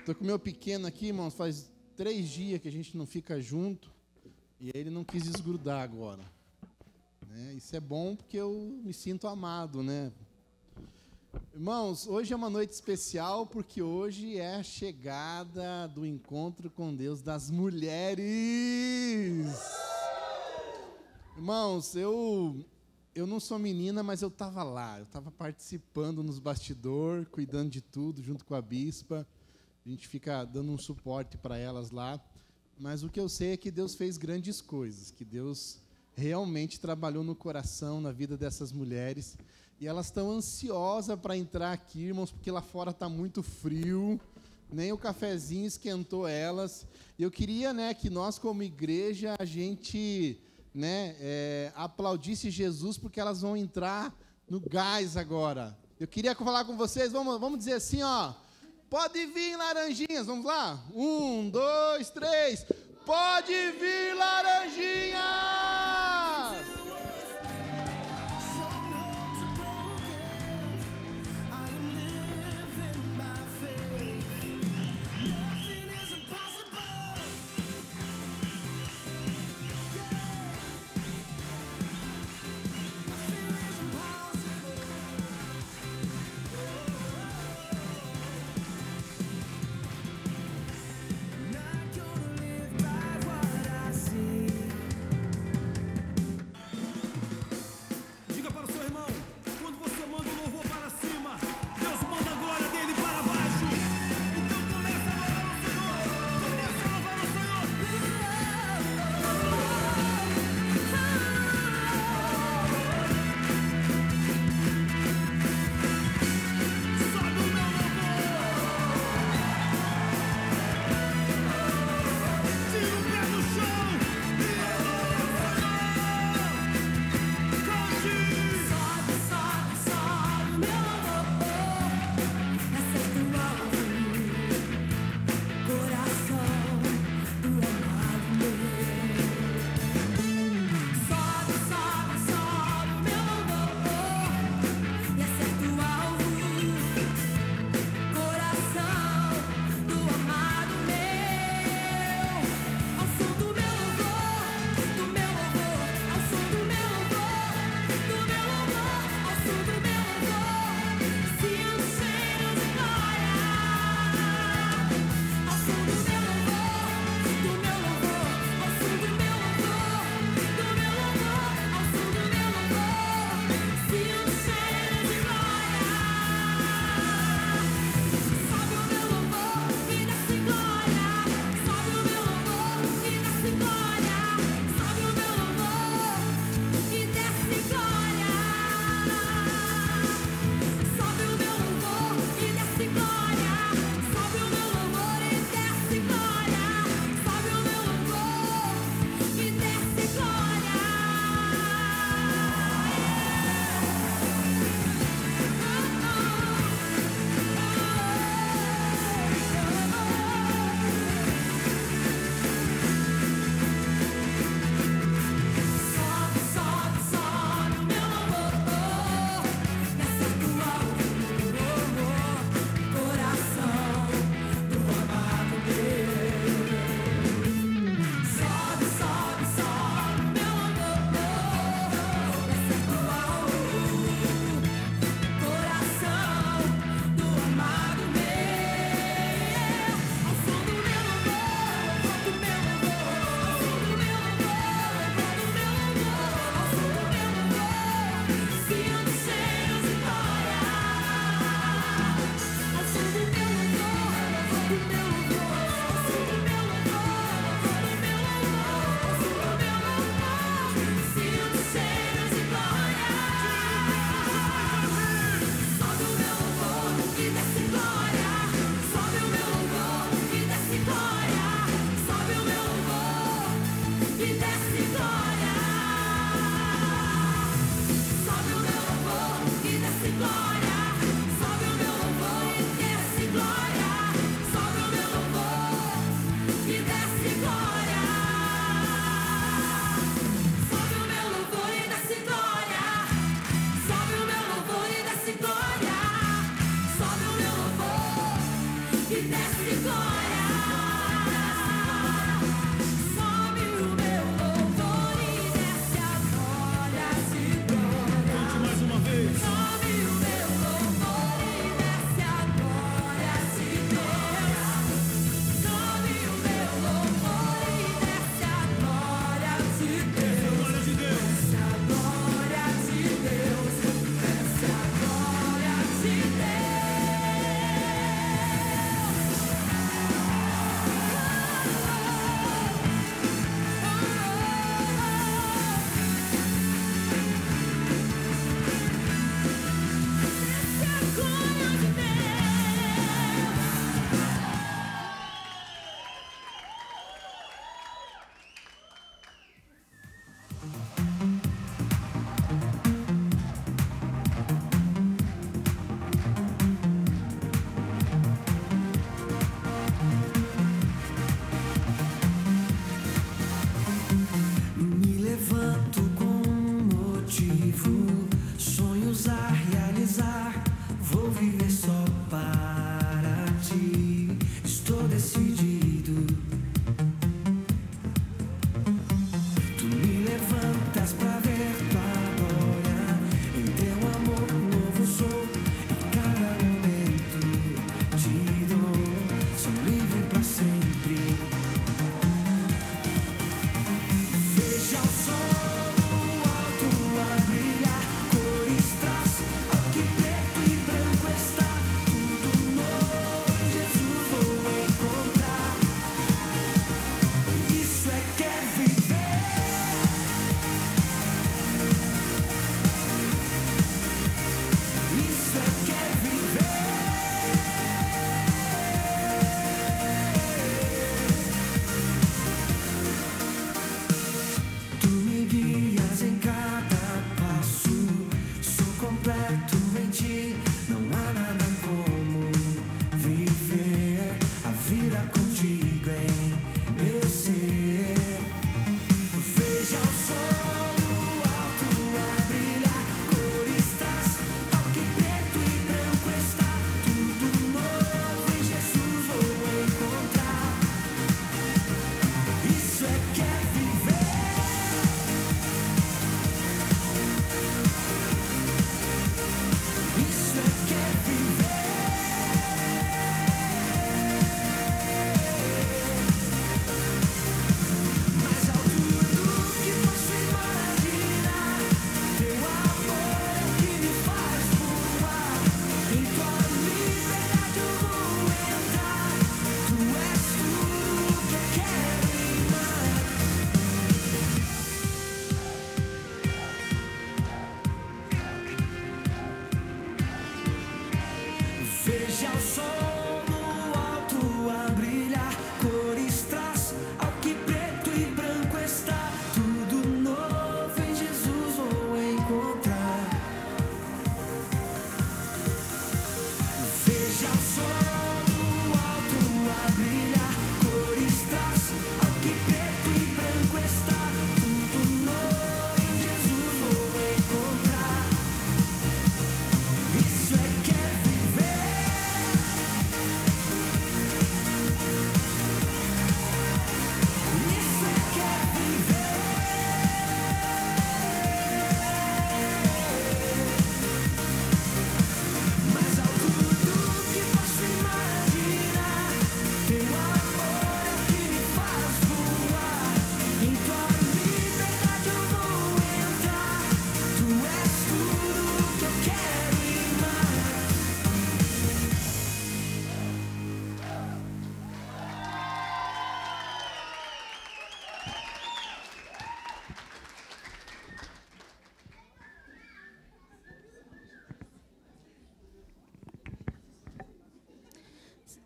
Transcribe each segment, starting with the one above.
Tô com o meu pequeno aqui, irmãos, faz 3 dias que a gente não fica junto, e aí ele não quis desgrudar agora. Né? Isso é bom porque eu me sinto amado, né? Irmãos, hoje é uma noite especial porque hoje é a chegada do encontro com Deus das mulheres. Irmãos, eu não sou menina, mas eu estava lá, eu estava participando nos bastidores, cuidando de tudo, junto com a bispa. A gente fica dando um suporte para elas lá. Mas o que eu sei é que Deus fez grandes coisas, que Deus realmente trabalhou no coração, na vida dessas mulheres. E elas estão ansiosas para entrar aqui, irmãos, porque lá fora está muito frio, nem o cafezinho esquentou elas. E eu queria, né, que nós, como igreja, a gente, né, aplaudisse Jesus, porque elas vão entrar no gás agora. Eu queria falar com vocês, vamos dizer assim, ó, pode vir, laranjinhas, vamos lá? 1, 2, 3, pode vir, laranjinhas!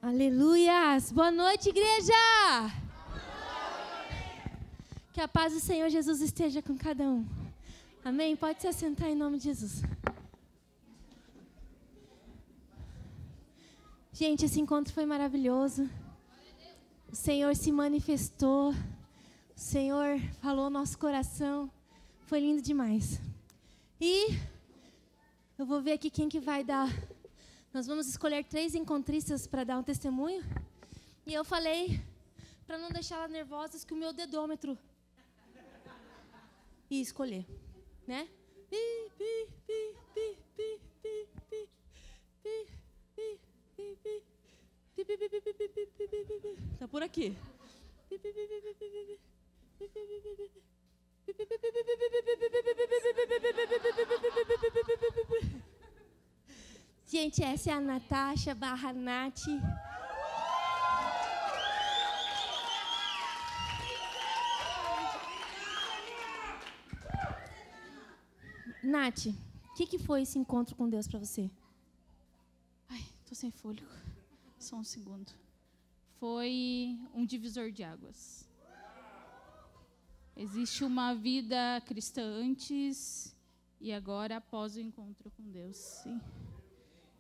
Aleluias! Boa noite, igreja! Que a paz do Senhor Jesus esteja com cada um. Amém? Pode se assentar em nome de Jesus. Gente, esse encontro foi maravilhoso. O Senhor se manifestou. O Senhor falou no nosso coração. Foi lindo demais. E eu vou ver aqui quem que vai dar Nós vamos escolher 3 encontristas para dar um testemunho. E eu falei, para não deixar elas nervosas, que o meu dedômetro ia escolher, né? Tá por aqui. Gente, essa é a Natasha / Nath. Nath, o que foi esse encontro com Deus para você? Ai, tô sem fôlego. Só um segundo. Foi um divisor de águas. Existe uma vida cristã antes e agora após o encontro com Deus. Sim.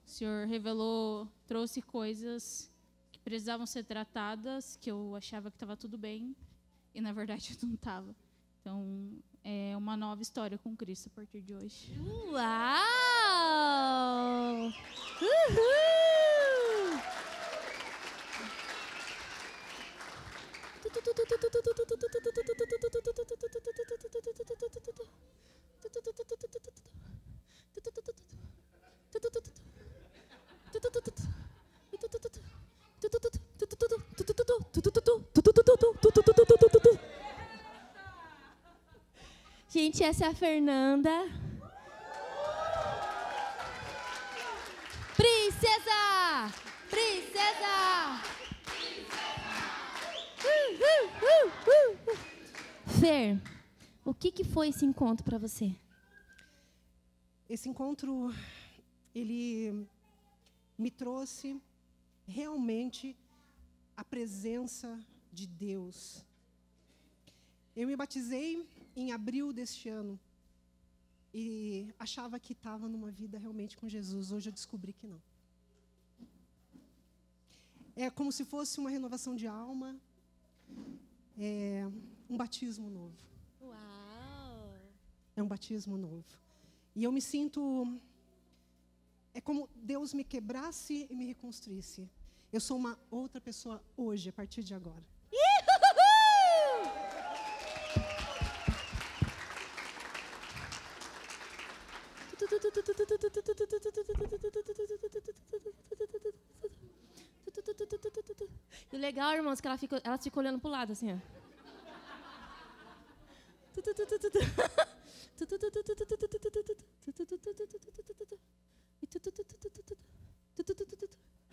O Senhor revelou, trouxe coisas que precisavam ser tratadas, que eu achava que estava tudo bem, e na verdade não estava. Então, é uma nova história com Cristo a partir de hoje. Uau! Uhul! Gente, essa é a Fernanda. Princesa! Princesa! Fer, o que foi esse encontro para você? Esse encontro, ele me trouxe realmente a presença de Deus. Eu me batizei em abril deste ano e achava que estava numa vida realmente com Jesus. Hoje eu descobri que não. É como se fosse uma renovação de alma, um batismo novo. Uau! É um batismo novo. E eu me sinto... É como Deus me quebrasse e me reconstruísse. Eu sou uma outra pessoa hoje, a partir de agora. E o legal, irmãos, que ela fica olhando pro lado, assim, ó.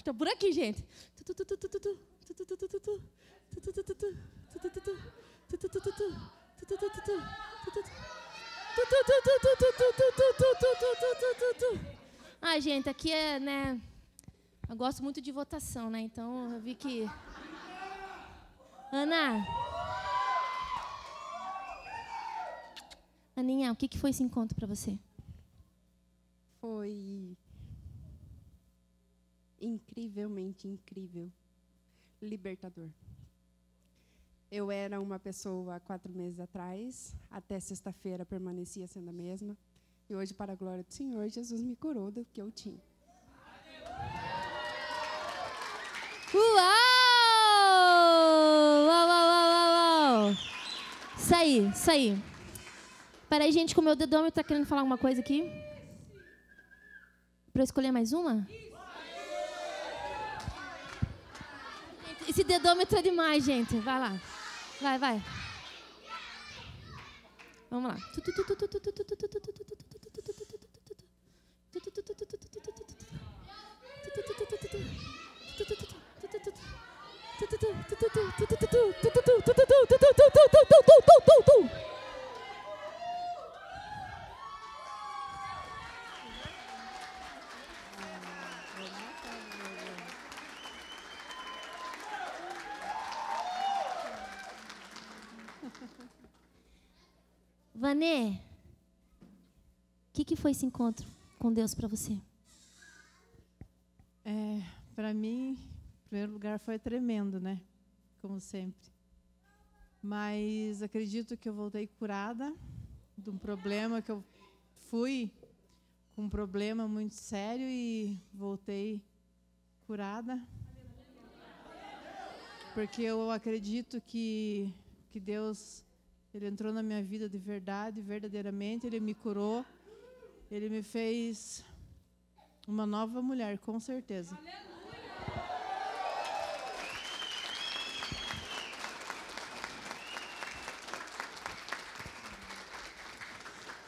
Tá por aqui, gente. Ah, gente, aqui é, né? Eu gosto muito de votação, né? Então eu vi que... Ana. Aninha, o que foi esse encontro para você? Foi incrivelmente incrível, libertador. Eu era uma pessoa há 4 meses atrás, até sexta-feira permanecia sendo a mesma, e hoje, para a glória do Senhor, Jesus me curou do que eu tinha. Uau! Uau, uau, uau, uau, uau! Isso aí, isso aí. Peraí, gente, que o meu dedômetro tá querendo falar alguma coisa aqui. Para eu escolher mais uma? Esse dedômetro é demais, gente. Vai lá. Vai, vai. Vamos lá. Vanê, o que foi esse encontro com Deus para você? Para mim, em primeiro lugar, foi tremendo, né? Como sempre. Mas acredito que eu voltei curada de um problema que eu fui com um problema muito sério e voltei curada. Porque eu acredito que Deus, Ele entrou na minha vida de verdade, verdadeiramente, Ele me curou, Ele me fez uma nova mulher, com certeza.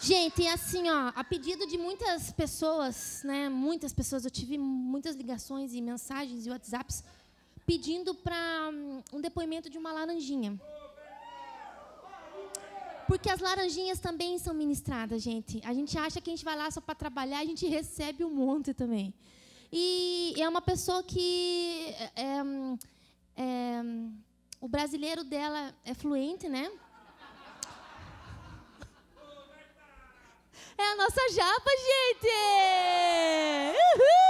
Gente, assim, ó, a pedido de muitas pessoas, né? Muitas pessoas, eu tive muitas ligações e mensagens e WhatsApps pedindo para um depoimento de uma laranjinha. Porque as laranjinhas também são ministradas, gente. A gente acha que a gente vai lá só para trabalhar, a gente recebe um monte também. E é uma pessoa que o brasileiro dela é fluente, né? É a nossa japa, gente! Uhul!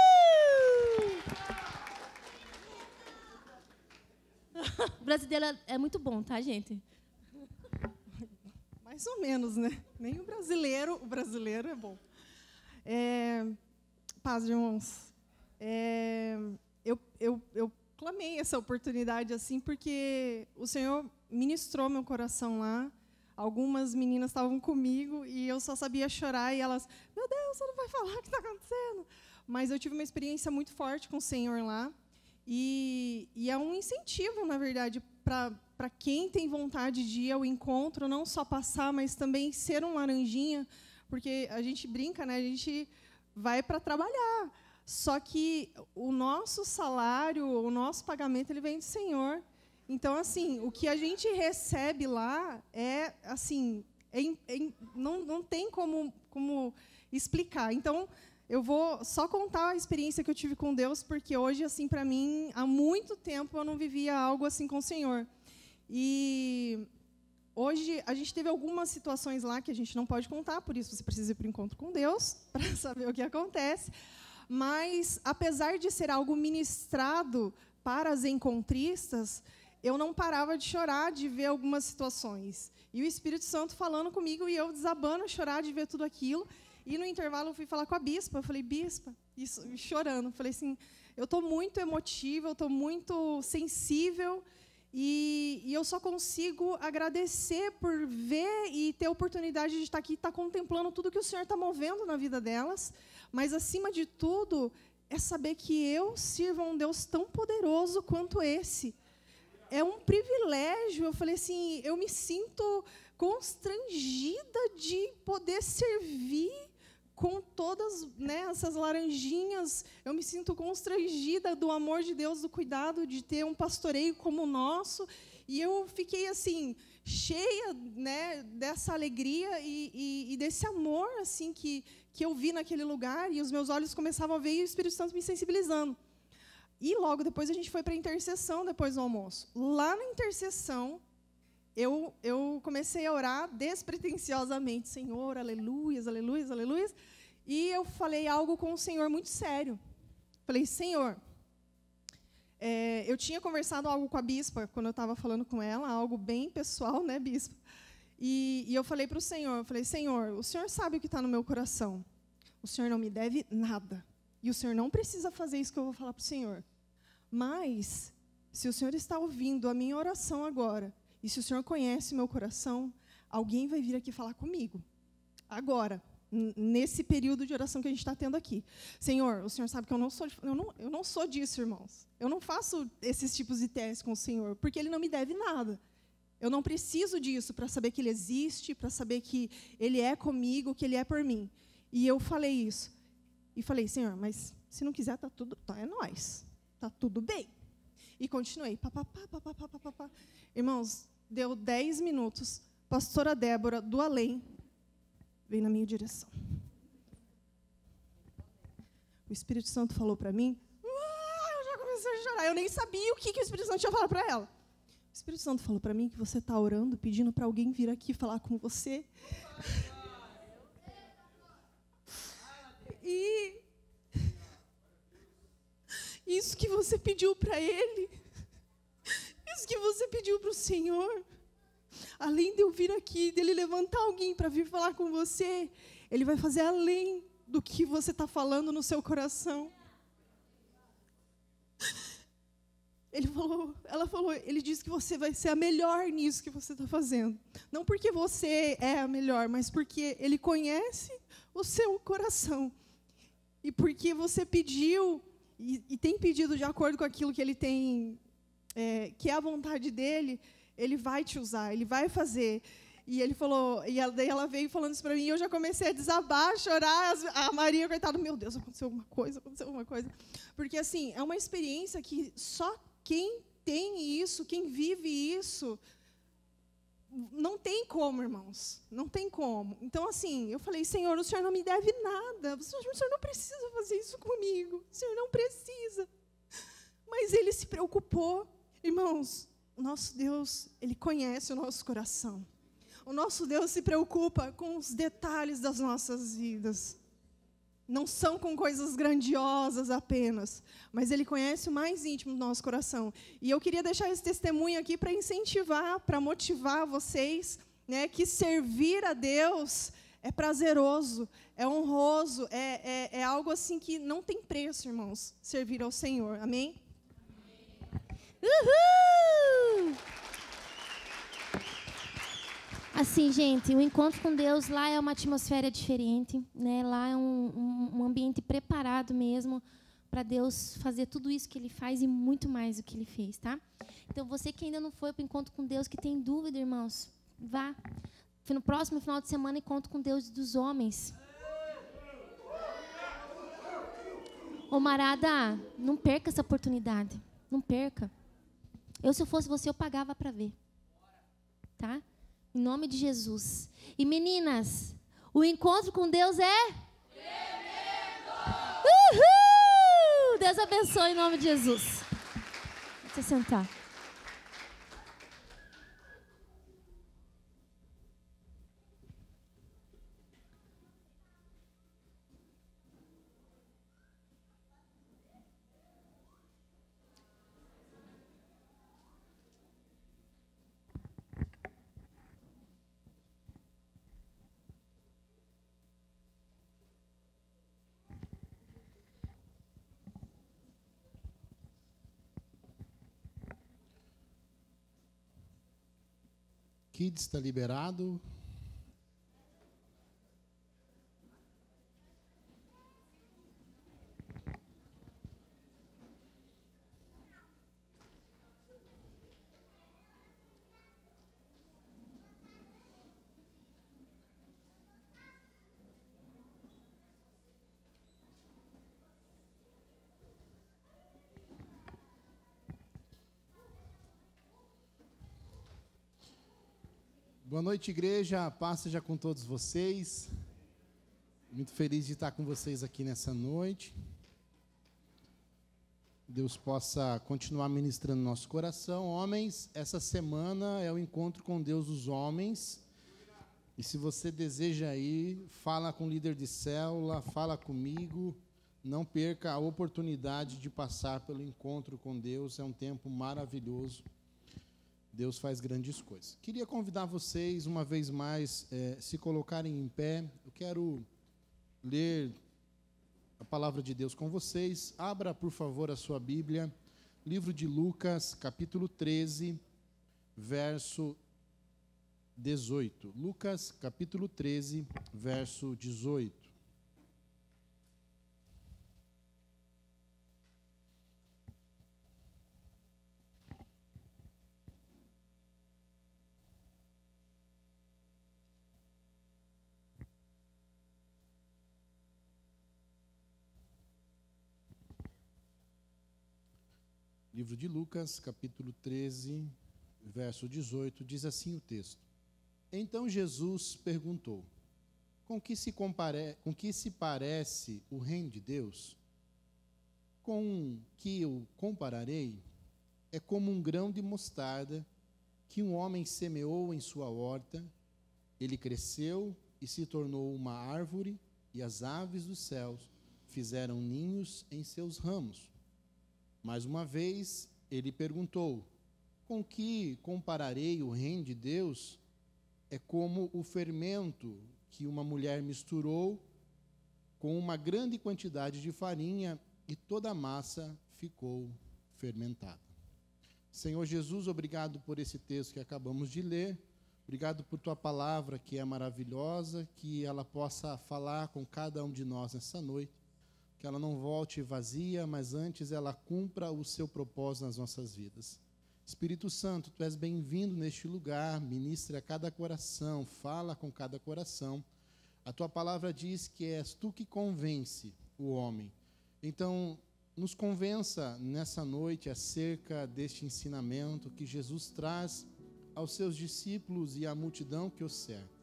O brasileiro é muito bom, tá, gente? Mais ou menos, né? Nem o brasileiro é bom. Paz, irmãos. Eu clamei essa oportunidade assim porque o Senhor ministrou meu coração lá. Algumas meninas estavam comigo e eu só sabia chorar e elas, meu Deus, você não vai falar o que está acontecendo. Mas eu tive uma experiência muito forte com o Senhor lá e é um incentivo, na verdade, para quem tem vontade de ir ao encontro, não só passar, mas também ser um laranjinha, porque a gente brinca, né? A gente vai para trabalhar. Só que o nosso salário, o nosso pagamento, ele vem do Senhor. Então, assim, o que a gente recebe lá é, assim, não tem como explicar. Então, eu vou só contar a experiência que eu tive com Deus, porque hoje, assim, para mim, há muito tempo eu não vivia algo assim com o Senhor. E hoje a gente teve algumas situações lá que a gente não pode contar, por isso você precisa ir para o encontro com Deus, para saber o que acontece. Mas, apesar de ser algo ministrado para as encontristas, eu não parava de chorar de ver algumas situações. E o Espírito Santo falando comigo e eu desabando a chorar de ver tudo aquilo. E no intervalo eu fui falar com a bispa. Eu falei, bispa, isso, chorando. Eu falei assim, eu estou muito emotiva, eu estou muito sensível e eu só consigo agradecer por ver e ter a oportunidade de estar aqui e estar contemplando tudo que o Senhor está movendo na vida delas. Mas, acima de tudo, é saber que eu sirvo a um Deus tão poderoso quanto esse. É um privilégio. Eu falei assim, eu me sinto constrangida de poder servir com todas, né, essas laranjinhas. Eu me sinto constrangida do amor de Deus, do cuidado de ter um pastoreio como o nosso. E eu fiquei assim, cheia, né, dessa alegria e desse amor assim que eu vi naquele lugar. E os meus olhos começavam a ver e o Espírito Santo me sensibilizando. E logo depois a gente foi para a intercessão depois do almoço. Lá na intercessão, eu comecei a orar despretensiosamente. Senhor, aleluias, aleluias, aleluias. E eu falei algo com o Senhor muito sério. Falei, Senhor, eu tinha conversado algo com a bispa, quando eu estava falando com ela, algo bem pessoal, né, bispa? E eu falei para o Senhor, eu falei, Senhor, o Senhor sabe o que está no meu coração. O Senhor não me deve nada. E o Senhor não precisa fazer isso que eu vou falar para o Senhor. Mas, se o Senhor está ouvindo a minha oração agora, e se o Senhor conhece o meu coração, alguém vai vir aqui falar comigo. Agora, nesse período de oração que a gente está tendo aqui. Senhor, o Senhor sabe que eu não sou disso, irmãos. Eu não faço esses tipos de testes com o Senhor, porque Ele não me deve nada. Eu não preciso disso para saber que Ele existe, para saber que Ele é comigo, que Ele é por mim. E eu falei isso. E falei, Senhor, mas se não quiser, é nóis. Está tudo bem. E continuei. Irmãos, deu 10 minutos. Pastora Débora, do além, veio na minha direção. O Espírito Santo falou para mim. Eu já comecei a chorar. Eu nem sabia o que o Espírito Santo tinha falado para ela. O Espírito Santo falou para mim que você está orando, pedindo para alguém vir aqui falar com você. E isso que você pediu para Ele, isso que você pediu para o Senhor, além de eu vir aqui, dele levantar alguém para vir falar com você, Ele vai fazer além do que você está falando no seu coração. Ele disse que você vai ser a melhor nisso que você está fazendo. Não porque você é a melhor, mas porque Ele conhece o seu coração. E porque você pediu, e tem pedido de acordo com aquilo que Ele tem, que é a vontade dEle, Ele vai te usar, Ele vai fazer. E ele falou, daí ela veio falando isso para mim, e eu já comecei a desabar, a chorar. A Maria, coitada, meu Deus, aconteceu alguma coisa. Porque, assim, é uma experiência que só quem tem isso, quem vive isso, não tem como, irmãos. Não tem como. Então, assim, eu falei, Senhor, o Senhor não me deve nada. O Senhor não precisa fazer isso comigo. O Senhor não precisa. Mas Ele se preocupou. Irmãos, o nosso Deus, Ele conhece o nosso coração. O nosso Deus se preocupa com os detalhes das nossas vidas. Não são com coisas grandiosas apenas, mas Ele conhece o mais íntimo do nosso coração. E eu queria deixar esse testemunho aqui para incentivar, para motivar vocês, né, que servir a Deus é prazeroso, é honroso, é algo assim que não tem preço, irmãos, servir ao Senhor. Amém? Uhul! Assim, gente, o encontro com Deus lá é uma atmosfera diferente, né? Lá é um ambiente preparado mesmo para Deus fazer tudo isso que Ele faz e muito mais do que Ele fez, tá? Então, você que ainda não foi para o encontro com Deus, que tem dúvida, irmãos, vá. No próximo final de semana, encontro com Deus dos homens. Ô, Marada, não perca essa oportunidade. Não perca. Se eu fosse você, eu pagava para ver. Tá? Em nome de Jesus. E meninas, o encontro com Deus é? Uhul! Deus abençoe em nome de Jesus. Deixa eu sentar. Kids está liberado. Boa noite, igreja. A paz seja com todos vocês. Muito feliz de estar com vocês aqui nessa noite. Deus possa continuar ministrando no nosso coração. Homens, essa semana é o encontro com Deus dos homens. E se você deseja ir, fala com o líder de célula, fala comigo. Não perca a oportunidade de passar pelo encontro com Deus. É um tempo maravilhoso. Deus faz grandes coisas. Queria convidar vocês, uma vez mais, se colocarem em pé. Eu quero ler a palavra de Deus com vocês. Abra, por favor, a sua Bíblia. Livro de Lucas, capítulo 13, verso 18. Lucas, capítulo 13, verso 18. Livro de Lucas, capítulo 13, verso 18, diz assim o texto. Então Jesus perguntou, com que se parece o reino de Deus? Com que eu compararei? É como um grão de mostarda que um homem semeou em sua horta. Ele cresceu e se tornou uma árvore, e as aves dos céus fizeram ninhos em seus ramos. Mais uma vez, ele perguntou, com que compararei o reino de Deus? É como o fermento que uma mulher misturou com uma grande quantidade de farinha, e toda a massa ficou fermentada. Senhor Jesus, obrigado por esse texto que acabamos de ler. Obrigado por tua palavra, que é maravilhosa, que ela possa falar com cada um de nós nessa noite, que ela não volte vazia, mas antes ela cumpra o seu propósito nas nossas vidas. Espírito Santo, tu és bem-vindo neste lugar, ministra a cada coração, fala com cada coração. A tua palavra diz que és tu que convence o homem. Então, nos convença nessa noite acerca deste ensinamento que Jesus traz aos seus discípulos e à multidão que o cerca.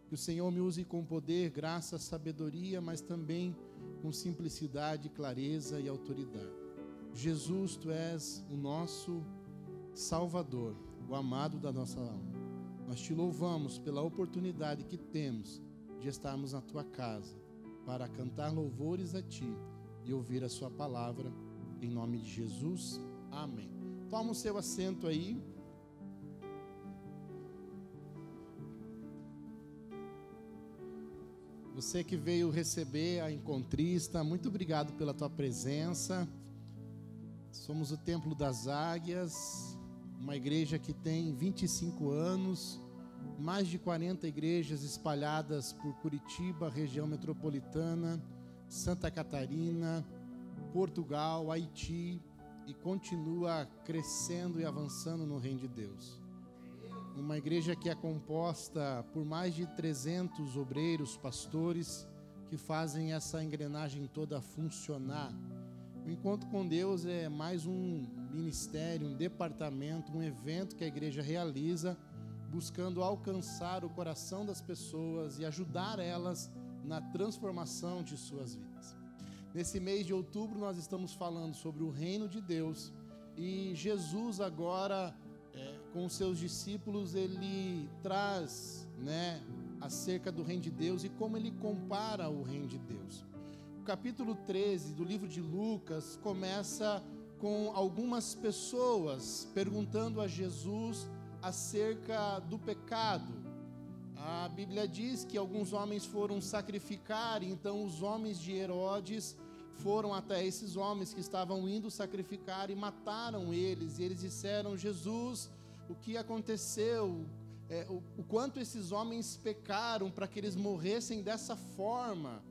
Que o Senhor me use com poder, graça, sabedoria, mas também com simplicidade, clareza e autoridade. Jesus, tu és o nosso Salvador, o amado da nossa alma. Nós te louvamos pela oportunidade que temos de estarmos na tua casa para cantar louvores a ti e ouvir a sua palavra, em nome de Jesus, amém. Toma o seu assento aí. Você que veio receber a encontrista, muito obrigado pela tua presença. Somos o Templo das Águias, uma igreja que tem 25 anos, mais de 40 igrejas espalhadas por Curitiba, região metropolitana, Santa Catarina, Portugal, Haiti, e continua crescendo e avançando no reino de Deus. Uma igreja que é composta por mais de 300 obreiros, pastores, que fazem essa engrenagem toda funcionar. O Encontro com Deus é mais um ministério, um departamento, um evento que a igreja realiza, buscando alcançar o coração das pessoas e ajudar elas na transformação de suas vidas. Nesse mês de outubro nós estamos falando sobre o reino de Deus, e Jesus agora, com os seus discípulos, ele traz, acerca do reino de Deus e como ele compara o reino de Deus. O capítulo 13 do livro de Lucas começa com algumas pessoas perguntando a Jesus acerca do pecado. A Bíblia diz que alguns homens foram sacrificar, então os homens de Herodes foram até esses homens que estavam indo sacrificar e mataram eles. E eles disseram: Jesus, o que aconteceu? O quanto esses homens pecaram para que eles morressem dessa forma?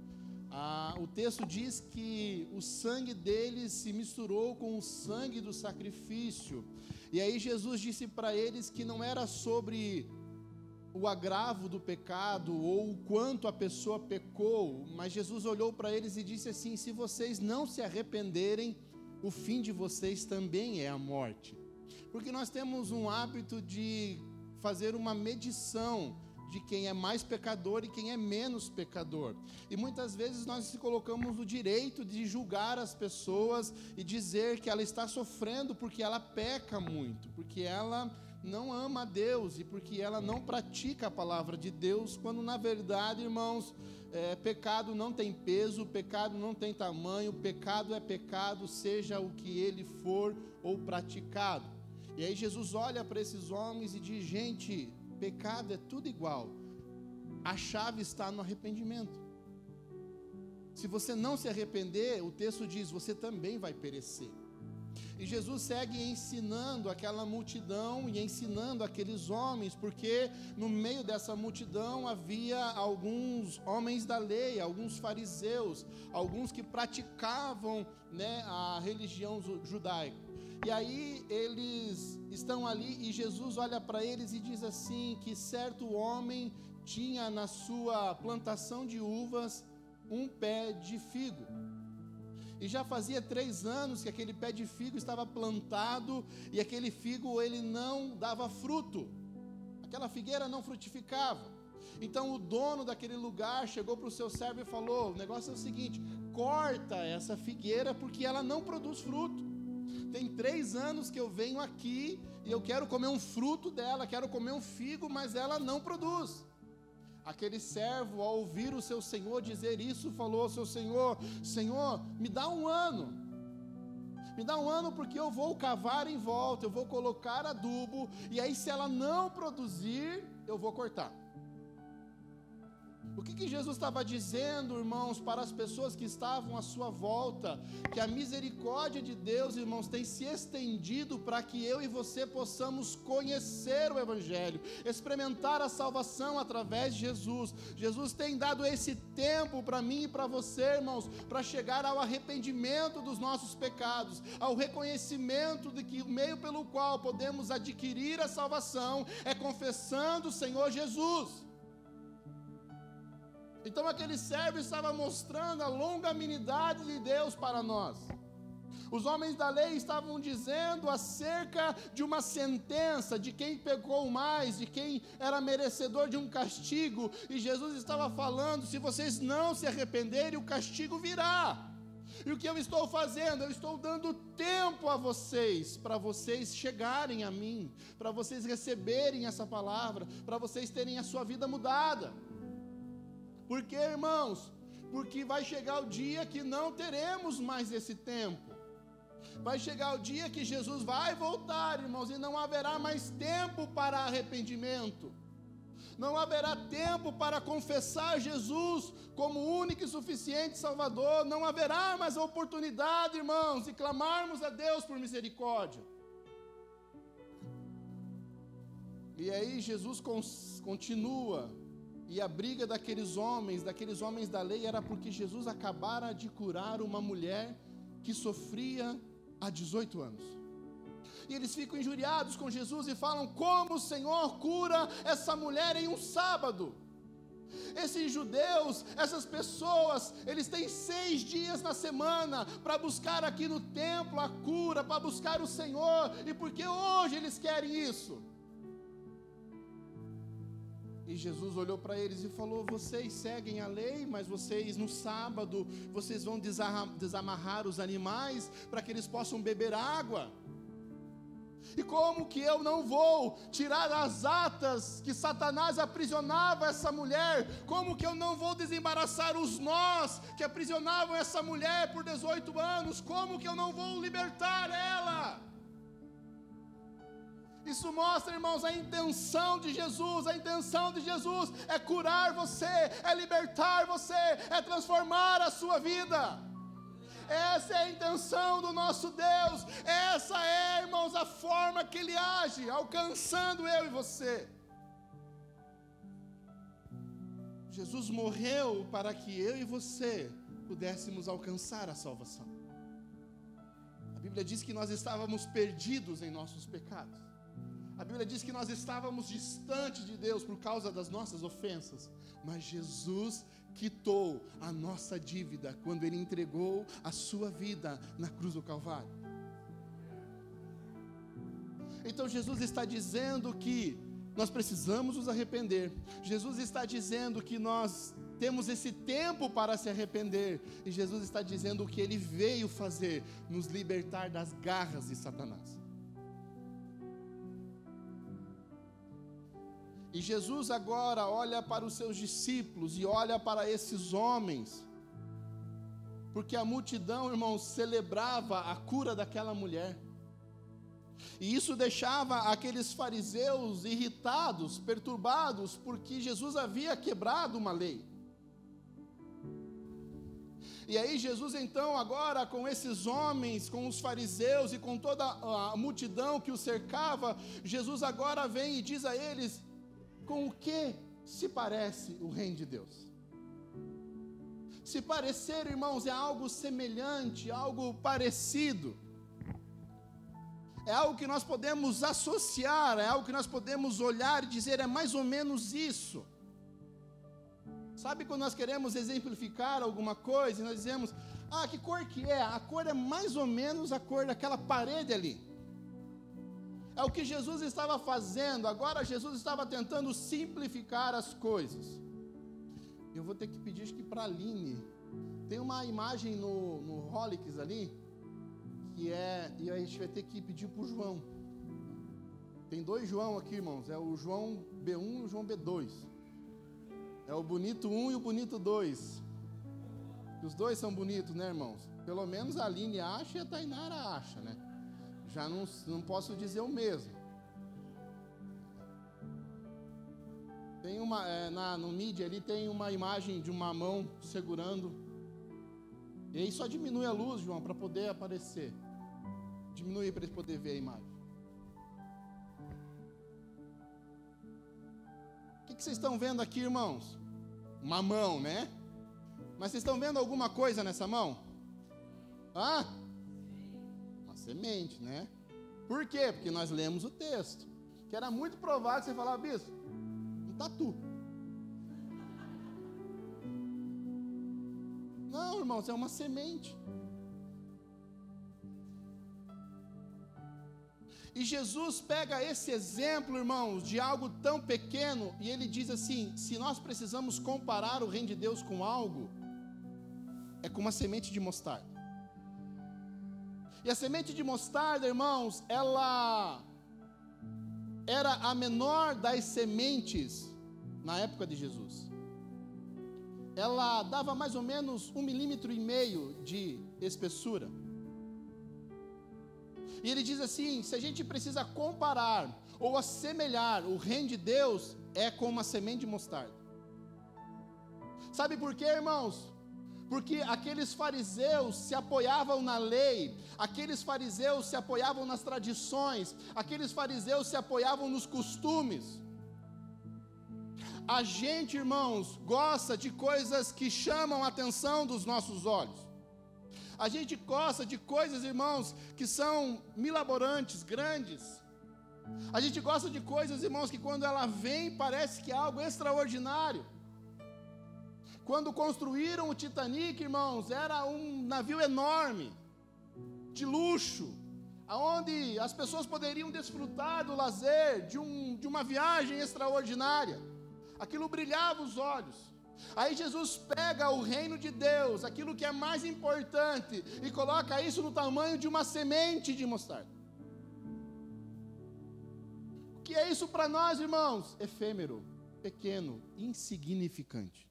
O texto diz que o sangue deles se misturou com o sangue do sacrifício. E aí Jesus disse para eles que não era sobre o agravo do pecado ou o quanto a pessoa pecou, mas Jesus olhou para eles e disse assim: se vocês não se arrependerem, o fim de vocês também é a morte. Porque nós temos um hábito de fazer uma medição de quem é mais pecador e quem é menos pecador. E muitas vezes nós se colocamos no direito de julgar as pessoas e dizer que ela está sofrendo porque ela peca muito, porque ela não ama a Deus e porque ela não pratica a palavra de Deus, quando na verdade, irmãos, pecado não tem peso, pecado não tem tamanho, pecado é pecado, seja o que ele for ou praticado. E aí Jesus olha para esses homens e diz: gente, pecado é tudo igual, a chave está no arrependimento. Se você não se arrepender, o texto diz, você também vai perecer. E Jesus segue ensinando aquela multidão e ensinando aqueles homens, porque no meio dessa multidão havia alguns homens da lei, alguns fariseus, alguns que praticavam, a religião judaica. E aí eles estão ali e Jesus olha para eles e diz assim, que certo homem tinha na sua plantação de uvas um pé de figo. E já fazia 3 anos que aquele pé de figo estava plantado e aquele figo ele não dava fruto. Aquela figueira não frutificava. Então o dono daquele lugar chegou para o seu servo e falou: o negócio é o seguinte, corta essa figueira porque ela não produz fruto. Tem 3 anos que eu venho aqui e eu quero comer um fruto dela, quero comer um figo, mas ela não produz. Aquele servo, ao ouvir o seu senhor dizer isso, falou ao seu senhor: Senhor, me dá 1 ano. Me dá 1 ano porque eu vou cavar em volta, eu vou colocar adubo, e aí se ela não produzir, eu vou cortar. O que Jesus estava dizendo, irmãos, para as pessoas que estavam à sua volta? Que a misericórdia de Deus, irmãos, tem se estendido para que eu e você possamos conhecer o Evangelho, experimentar a salvação através de Jesus. Jesus tem dado esse tempo para mim e para você, irmãos, para chegar ao arrependimento dos nossos pecados, ao reconhecimento de que o meio pelo qual podemos adquirir a salvação é confessando o Senhor Jesus. Então aquele servo estava mostrando a longanimidade de Deus para nós. Os homens da lei estavam dizendo acerca de uma sentença, de quem pecou mais, de quem era merecedor de um castigo, e Jesus estava falando: se vocês não se arrependerem, o castigo virá. E o que eu estou fazendo? Eu estou dando tempo a vocês, para vocês chegarem a mim, para vocês receberem essa palavra, para vocês terem a sua vida mudada. Por quê, irmãos? Porque vai chegar o dia que não teremos mais esse tempo. Vai chegar o dia que Jesus vai voltar, irmãos, e não haverá mais tempo para arrependimento. Não haverá tempo para confessar Jesus como único e suficiente Salvador. Não haverá mais a oportunidade, irmãos, de clamarmos a Deus por misericórdia. E aí Jesus continua. E a briga daqueles homens da lei, era porque Jesus acabara de curar uma mulher que sofria há 18 anos. E eles ficam injuriados com Jesus e falam: como o Senhor cura essa mulher em um sábado? Esses judeus, essas pessoas, eles têm 6 dias na semana para buscar aqui no templo a cura, para buscar o Senhor. E por que hoje eles querem isso? E Jesus olhou para eles e falou: vocês seguem a lei, mas vocês no sábado, vocês vão desamarrar os animais para que eles possam beber água. E como que eu não vou tirar as atas que Satanás aprisionava essa mulher? Como que eu não vou desembaraçar os nós que aprisionavam essa mulher por 18 anos? Como que eu não vou libertar ela? Isso mostra, irmãos, a intenção de Jesus. A intenção de Jesus é curar você, é libertar você, é transformar a sua vida. Essa é a intenção do nosso Deus. Essa é, irmãos, a forma que Ele age, alcançando eu e você. Jesus morreu para que eu e você pudéssemos alcançar a salvação. A Bíblia diz que nós estávamos perdidos em nossos pecados. A Bíblia diz que nós estávamos distantes de Deus por causa das nossas ofensas, mas Jesus quitou a nossa dívida quando Ele entregou a sua vida na cruz do Calvário. Então Jesus está dizendo que nós precisamos nos arrepender. Jesus está dizendo que nós temos esse tempo para se arrepender, e Jesus está dizendo o que Ele veio fazer: nos libertar das garras de Satanás. E Jesus agora olha para os seus discípulos e olha para esses homens, porque a multidão, irmãos, celebrava a cura daquela mulher. E isso deixava aqueles fariseus irritados, perturbados, porque Jesus havia quebrado uma lei. E aí Jesus então agora com esses homens, com os fariseus e com toda a multidão que os cercava, Jesus agora vem e diz a eles: com o que se parece o reino de Deus? Se parecer, irmãos, é algo semelhante, algo parecido. É algo que nós podemos associar, é algo que nós podemos olhar e dizer: é mais ou menos isso. Sabe quando nós queremos exemplificar alguma coisa e nós dizemos: ah, que cor que é? A cor é mais ou menos a cor daquela parede ali. É o que Jesus estava fazendo. Agora Jesus estava tentando simplificar as coisas. Eu vou ter que pedir, acho que para a Aline, tem uma imagem no Rolix ali, que é, e a gente vai ter que pedir para o João. Tem 2 João aqui, irmãos, é o João B1 e o João B2. É o bonito 1 e o bonito 2. Os 2 são bonitos, né, irmãos? Pelo menos a Aline acha e a Tainara acha, né? Já não posso dizer o mesmo. Tem no mídia ali tem uma imagem de uma mão segurando. E aí só diminui a luz, João, para poder aparecer. Diminui para eles poderem ver a imagem. O que vocês estão vendo aqui, irmãos? Uma mão, né? Mas vocês estão vendo alguma coisa nessa mão? Hã? Uma semente, né? Por quê? Porque nós lemos o texto. Que era muito provável que você falava, bispo, um tatu. Não, irmãos, é uma semente. E Jesus pega esse exemplo, irmãos, de algo tão pequeno, e ele diz assim: se nós precisamos comparar o reino de Deus com algo, é com uma semente de mostarda. E a semente de mostarda, irmãos, ela era a menor das sementes na época de Jesus. Ela dava mais ou menos 1,5 milímetro de espessura. E ele diz assim: se a gente precisa comparar ou assemelhar o reino de Deus, é com uma semente de mostarda. Sabe por quê, irmãos? Porque aqueles fariseus se apoiavam na lei, aqueles fariseus se apoiavam nas tradições, aqueles fariseus se apoiavam nos costumes. A gente, irmãos, gosta de coisas que chamam a atenção dos nossos olhos. A gente gosta de coisas, irmãos, que são milaborantes, grandes. A gente gosta de coisas, irmãos, que quando ela vem parece que é algo extraordinário. Quando construíram o Titanic, irmãos, era um navio enorme, de luxo, onde as pessoas poderiam desfrutar do lazer, de uma viagem extraordinária. Aquilo brilhava os olhos. Aí Jesus pega o reino de Deus, aquilo que é mais importante, e coloca isso no tamanho de uma semente de mostarda. O que é isso para nós, irmãos? Efêmero, pequeno, insignificante.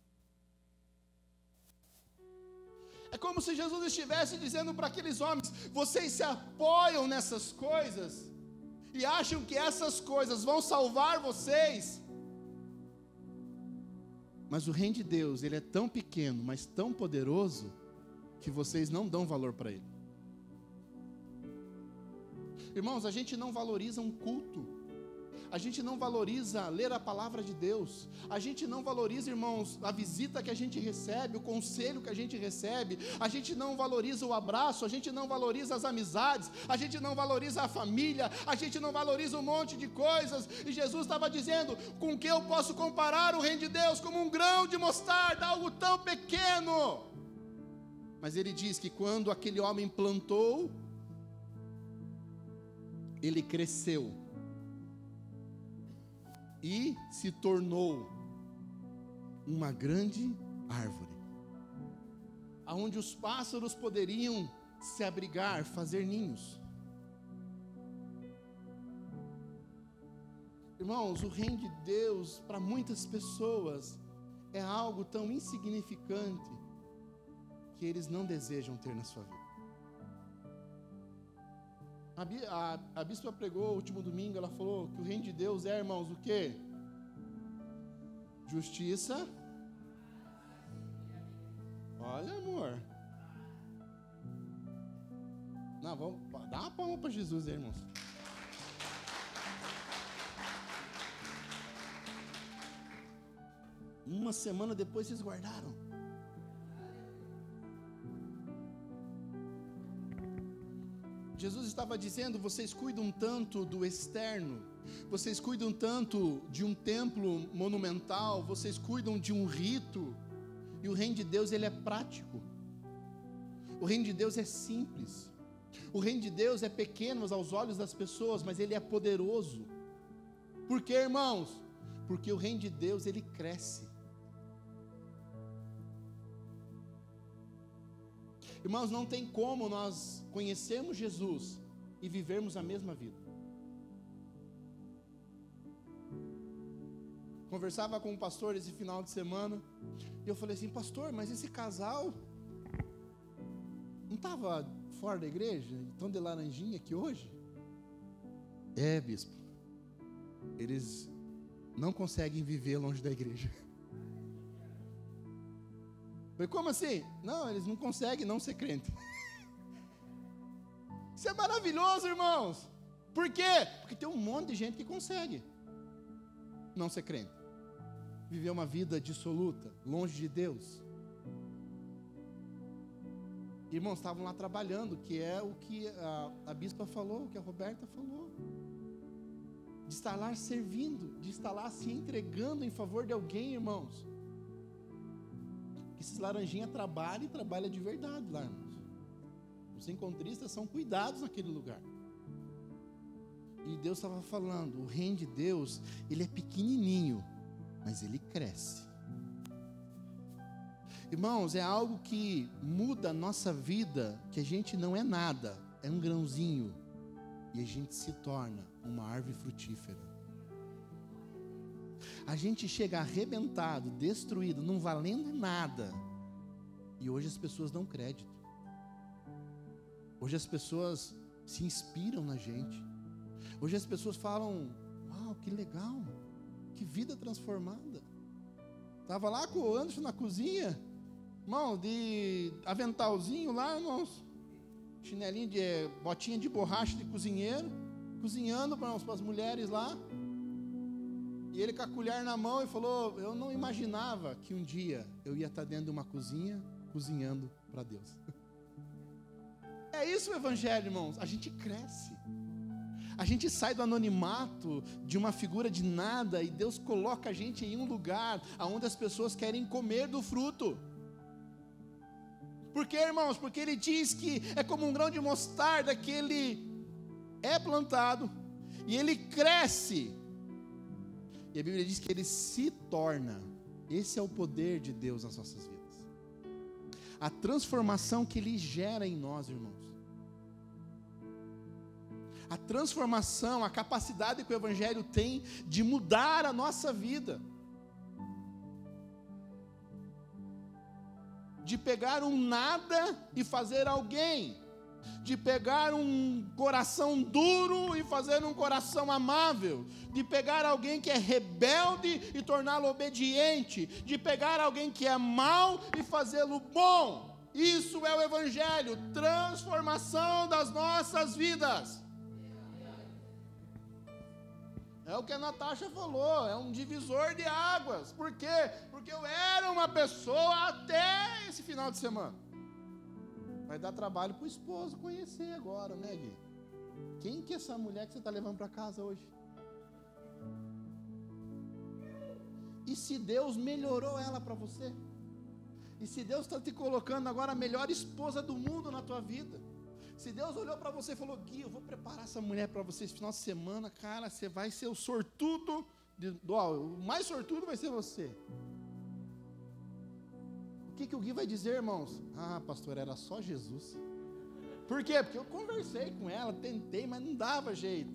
É como se Jesus estivesse dizendo para aqueles homens: vocês se apoiam nessas coisas e acham que essas coisas vão salvar vocês. Mas o reino de Deus, ele é tão pequeno, mas tão poderoso, que vocês não dão valor para ele. Irmãos, a gente não valoriza um culto. A gente não valoriza ler a palavra de Deus. A gente não valoriza, irmãos, a visita que a gente recebe, o conselho que a gente recebe. A gente não valoriza o abraço, a gente não valoriza as amizades, a gente não valoriza a família, a gente não valoriza um monte de coisas. E Jesus estava dizendo: com que eu posso comparar o reino de Deus? Como um grão de mostarda, algo tão pequeno. Mas ele diz que quando aquele homem plantou, ele cresceu e se tornou uma grande árvore, aonde os pássaros poderiam se abrigar, fazer ninhos. Irmãos, o reino de Deus, para muitas pessoas, é algo tão insignificante que eles não desejam ter na sua vida. A bispa pregou o último domingo, ela falou que o reino de Deus é, irmãos, o quê? Justiça. Olha, amor. Não, vamos dar uma palma para Jesus aí, irmãos. Uma semana depois vocês guardaram. Jesus estava dizendo: vocês cuidam tanto do externo, vocês cuidam tanto de um templo monumental, vocês cuidam de um rito, e o reino de Deus, ele é prático. O reino de Deus é simples. O reino de Deus é pequeno aos olhos das pessoas, mas ele é poderoso. Por quê, irmãos? Porque o reino de Deus, ele cresce. Irmãos, não tem como nós conhecermos Jesus e vivermos a mesma vida. Conversava com um pastor esse final de semana, e eu falei assim: pastor, mas esse casal não estava fora da igreja? Estão de laranjinha aqui hoje? É, bispo. Eles não conseguem viver longe da igreja. Falei, como assim? Não, eles não conseguem não ser crente. Isso é maravilhoso, irmãos. Por quê? Porque tem um monte de gente que consegue não ser crente, viver uma vida dissoluta, longe de Deus. Irmãos, estavam lá trabalhando, que é o que a bispa falou, o que a Roberta falou, de estar lá servindo, de estar lá se entregando em favor de alguém, irmãos. Esses laranjinha trabalham e trabalham de verdade lá, irmãos. Os encontristas são cuidados naquele lugar. E Deus estava falando, o reino de Deus, ele é pequenininho, mas ele cresce. Irmãos, é algo que muda a nossa vida, que a gente não é nada, é um grãozinho, e a gente se torna uma árvore frutífera. A gente chega arrebentado, destruído, não valendo nada, e hoje as pessoas dão crédito. Hoje as pessoas se inspiram na gente. Hoje as pessoas falam, uau, que legal, que vida transformada. Estava lá com o Anderson na cozinha, irmão, de aventalzinho lá, irmãos, chinelinho de botinha de borracha de cozinheiro, cozinhando para as mulheres lá. E ele com a colher na mão e falou, eu não imaginava que um dia eu ia estar dentro de uma cozinha, cozinhando para Deus. É isso o evangelho, irmãos, a gente cresce. A gente sai do anonimato, de uma figura de nada, e Deus coloca a gente em um lugar onde as pessoas querem comer do fruto. Por quê, irmãos? Porque ele diz que é como um grão de mostarda, que ele é plantado, e ele cresce, e a Bíblia diz que ele se torna. Esse é o poder de Deus nas nossas vidas, a transformação que ele gera em nós, irmãos. A transformação, a capacidade que o evangelho tem de mudar a nossa vida, de pegar um nada e fazer alguém, de pegar um coração duro e fazer um coração amável, de pegar alguém que é rebelde e torná-lo obediente, de pegar alguém que é mau e fazê-lo bom. Isso é o evangelho, transformação das nossas vidas. É o que a Natasha falou, é um divisor de águas. Por quê? Porque eu era uma pessoa até esse final de semana. Vai dar trabalho para o esposo conhecer agora, né, Gui? Quem que é essa mulher que você está levando para casa hoje? E se Deus melhorou ela para você? E se Deus está te colocando agora a melhor esposa do mundo na tua vida? Se Deus olhou para você e falou, Gui, eu vou preparar essa mulher para você esse final de semana, cara, você vai ser o sortudo, o mais sortudo vai ser você. O que o Gui vai dizer, irmãos? Ah, pastor, era só Jesus. Por quê? Porque eu conversei com ela, tentei, mas não dava jeito.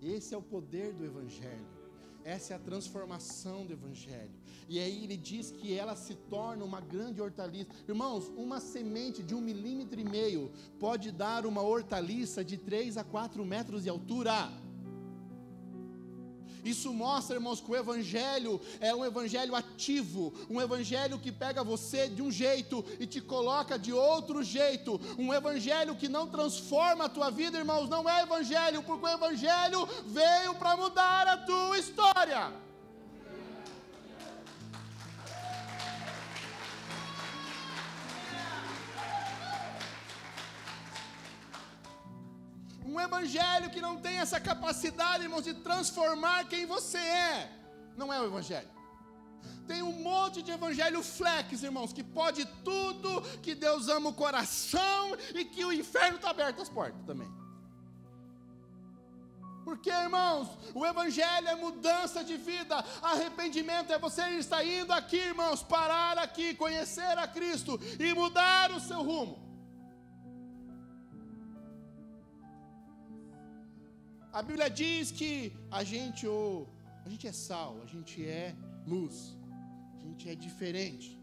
Esse é o poder do evangelho. Essa é a transformação do evangelho. E aí ele diz que ela se torna uma grande hortaliça. Irmãos, uma semente de 1,5 milímetro pode dar uma hortaliça de 3 a 4 metros de altura. Isso mostra, irmãos, que o evangelho é um evangelho ativo, um evangelho que pega você de um jeito e te coloca de outro jeito, um evangelho que não transforma a tua vida, irmãos, não é evangelho, porque o evangelho veio para mudar a tua história. Um evangelho que não tem essa capacidade, irmãos, de transformar quem você é, não é o evangelho. Tem um monte de evangelho flex, irmãos, que pode tudo, que Deus ama o coração e que o inferno está aberto às portas também. Porque, irmãos, o evangelho é mudança de vida, arrependimento é você estar indo aqui, irmãos, parar aqui, conhecer a Cristo e mudar o seu rumo. A Bíblia diz que a gente é sal, a gente é luz, a gente é diferente.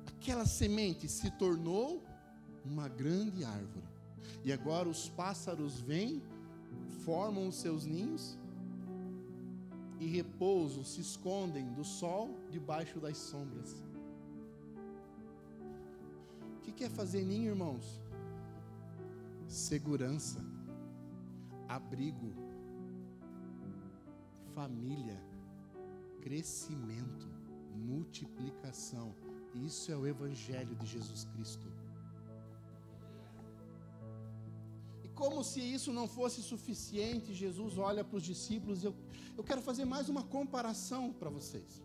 Aquela semente se tornou uma grande árvore. E agora os pássaros vêm, formam os seus ninhos e repousam, se escondem do sol debaixo das sombras. O que é fazer ninho, irmãos? Segurança, abrigo, família, crescimento, multiplicação. Isso é o Evangelho de Jesus Cristo. E como se isso não fosse suficiente, Jesus olha para os discípulos. Eu quero fazer mais uma comparação para vocês.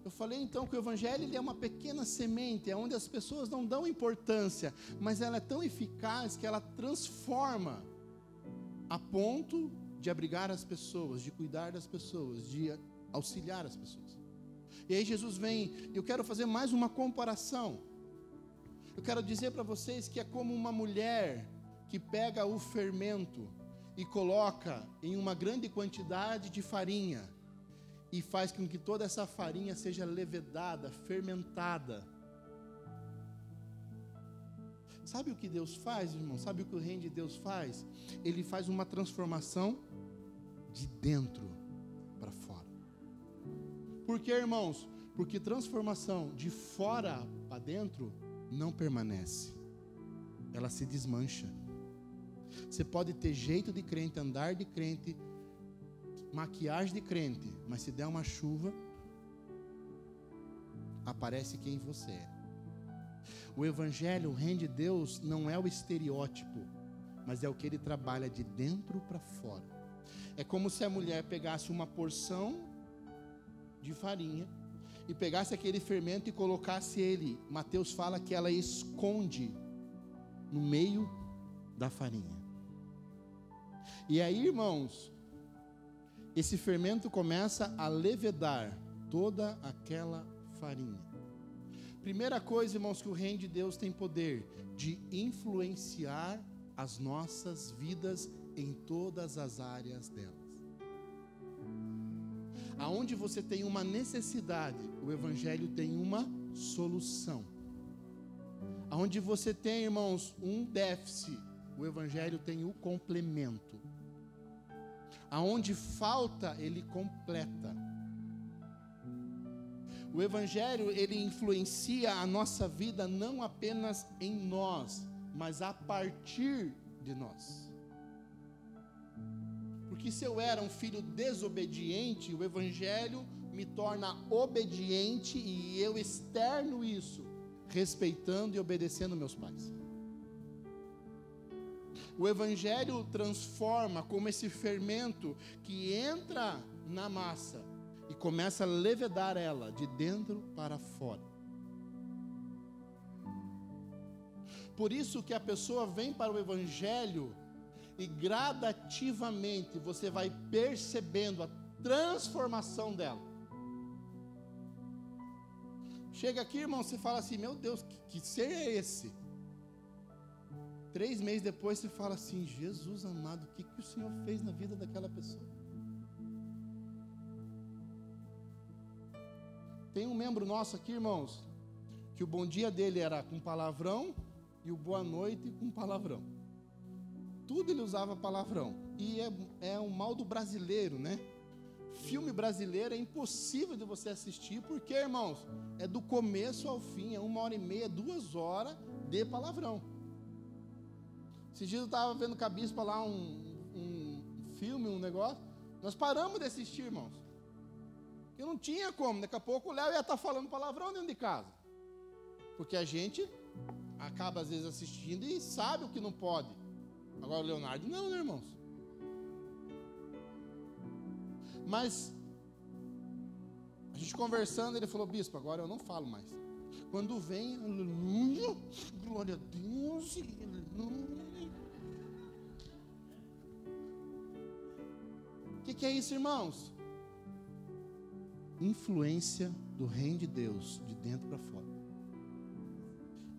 Eu falei então que o Evangelho ele é uma pequena semente, onde as pessoas não dão importância, mas ela é tão eficaz que ela transforma a ponto de abrigar as pessoas, de cuidar das pessoas, de auxiliar as pessoas. E aí Jesus vem, eu quero fazer mais uma comparação. Eu quero dizer para vocês que é como uma mulher que pega o fermento e coloca em uma grande quantidade de farinha e faz com que toda essa farinha seja levedada, fermentada. Sabe o que Deus faz, irmão? Sabe o que o reino de Deus faz? Ele faz uma transformação de dentro para fora. Por quê, irmãos? Porque transformação de fora para dentro não permanece. Ela se desmancha. Você pode ter jeito de crente, andar de crente, maquiagem de crente, mas se der uma chuva, aparece quem você é. O Evangelho, o reino de Deus, não é o estereótipo, mas é o que ele trabalha de dentro para fora. É como se a mulher pegasse uma porção de farinha e pegasse aquele fermento e colocasse ele. Mateus fala que ela esconde no meio da farinha. E aí, irmãos, esse fermento começa a levedar toda aquela farinha. Primeira coisa, irmãos, que o reino de Deus tem poder de influenciar as nossas vidas em todas as áreas delas. Aonde você tem uma necessidade, o Evangelho tem uma solução. Aonde você tem, irmãos, um déficit, o Evangelho tem o complemento. Aonde falta, ele completa. O Evangelho, ele influencia a nossa vida não apenas em nós, mas a partir de nós. Porque se eu era um filho desobediente, o Evangelho me torna obediente e eu externo isso, respeitando e obedecendo meus pais. O Evangelho transforma como esse fermento que entra na massa e começa a levedar ela de dentro para fora. Por isso que a pessoa vem para o Evangelho e gradativamente você vai percebendo a transformação dela. Chega aqui, irmão, você fala assim, meu Deus, que ser é esse? 3 meses depois você fala assim, Jesus amado, o que o Senhor fez na vida daquela pessoa? Tem um membro nosso aqui, irmãos, que o bom dia dele era com palavrão e o boa noite com palavrão. Tudo ele usava palavrão. E é um mal do brasileiro, né? Filme brasileiro é impossível de você assistir, porque, irmãos, é do começo ao fim, é 1h30, 2 horas de palavrão. Esses dias eu estava vendo com a bispa lá um filme, um negócio, nós paramos de assistir, irmãos. Eu não tinha como, daqui a pouco o Léo ia estar falando palavrão dentro de casa. Porque a gente acaba às vezes assistindo e sabe o que não pode. Agora o Leonardo não, né, irmãos? Mas a gente conversando, ele falou, bispo, agora eu não falo mais. Quando vem, aleluia, glória a Deus, aleluia. O que é isso, irmãos? Influência do reino de Deus, de dentro para fora.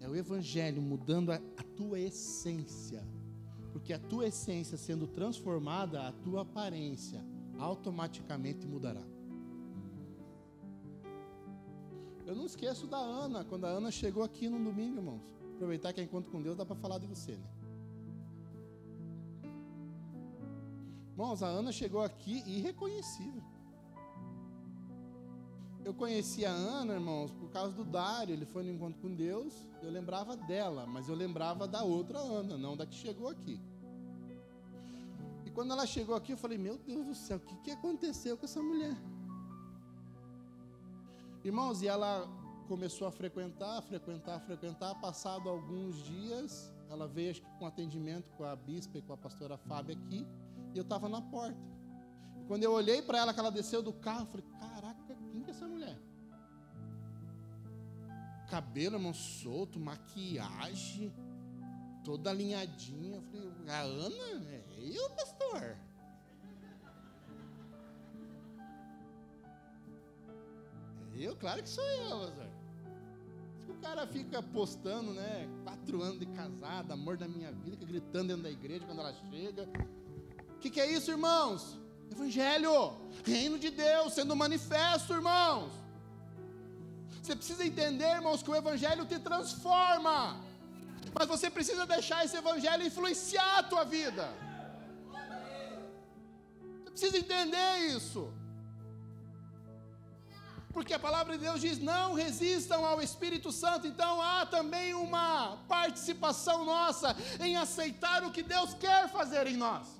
É o Evangelho mudando a tua essência. Porque a tua essência sendo transformada, a tua aparência automaticamente mudará. Eu não esqueço da Ana, quando a Ana chegou aqui no domingo, irmãos. Aproveitar que é encontro com Deus, dá para falar de você, né? Irmãos, a Ana chegou aqui irreconhecível. Eu conheci a Ana, irmãos, por causa do Dário. Ele foi no encontro com Deus. Eu lembrava dela, mas eu lembrava da outra Ana, não da que chegou aqui. E quando ela chegou aqui, eu falei, meu Deus do céu, o que aconteceu com essa mulher? Irmãos, e ela começou a frequentar. Passado alguns dias, ela veio, acho que com atendimento com a bispa e com a pastora Fábia aqui, e eu estava na porta. E quando eu olhei para ela, que ela desceu do carro, eu falei, caraca, quem que é essa mulher? Cabelo, irmão, solto, maquiagem, toda alinhadinha. Eu falei, a Ana? É eu, pastor? Eu? Claro que sou eu, pastor. O cara fica postando, né, 4 anos de casada, amor da minha vida, fica gritando dentro da igreja quando ela chega. O que é isso, irmãos? Evangelho, reino de Deus sendo manifesto, irmãos. Você precisa entender, irmãos, que o evangelho te transforma, mas você precisa deixar esse evangelho influenciar a tua vida. Você precisa entender isso. Porque a palavra de Deus diz, não resistam ao Espírito Santo. Então há também uma participação nossa em aceitar o que Deus quer fazer em nós.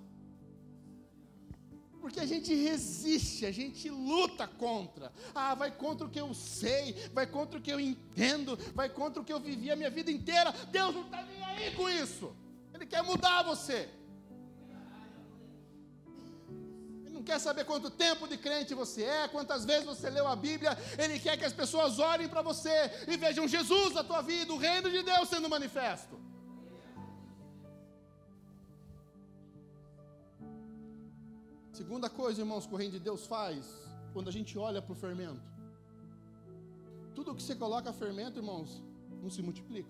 Porque a gente resiste, a gente luta contra. Vai contra o que eu sei, vai contra o que eu entendo, vai contra o que eu vivi a minha vida inteira. Deus não está nem aí com isso. Ele quer mudar você. Ele não quer saber quanto tempo de crente você é, quantas vezes você leu a Bíblia. Ele quer que as pessoas olhem para você e vejam Jesus na tua vida, o reino de Deus sendo manifesto. Segunda coisa, irmãos, que o reino de Deus faz, quando a gente olha para o fermento. Tudo que você coloca fermento, irmãos, não se multiplica.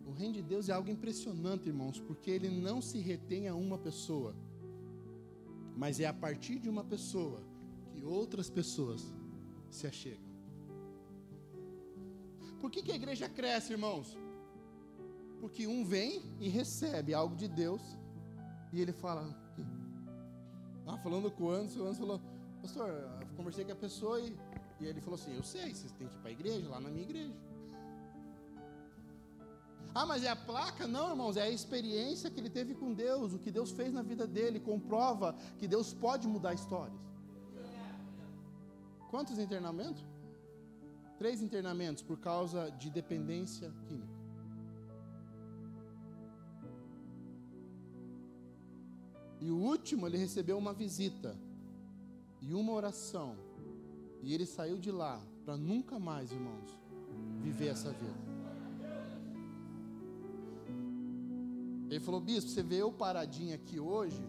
O reino de Deus é algo impressionante, irmãos, porque ele não se retém a uma pessoa, mas é a partir de uma pessoa que outras pessoas se achegam. Por que a igreja cresce, irmãos? Porque um vem e recebe algo de Deus, e ele fala, falando com o Anderson falou, pastor, eu conversei com a pessoa, e ele falou assim, eu sei, vocês têm que ir para a igreja, lá na minha igreja. Mas é a placa? Não, irmãos, é a experiência que ele teve com Deus, o que Deus fez na vida dele, comprova que Deus pode mudar histórias. Quantos internamentos? 3 internamentos por causa de dependência química. E o último, ele recebeu uma visita e uma oração, e ele saiu de lá para nunca mais, irmãos, viver essa vida. Ele falou, bispo, você vê eu paradinho aqui hoje,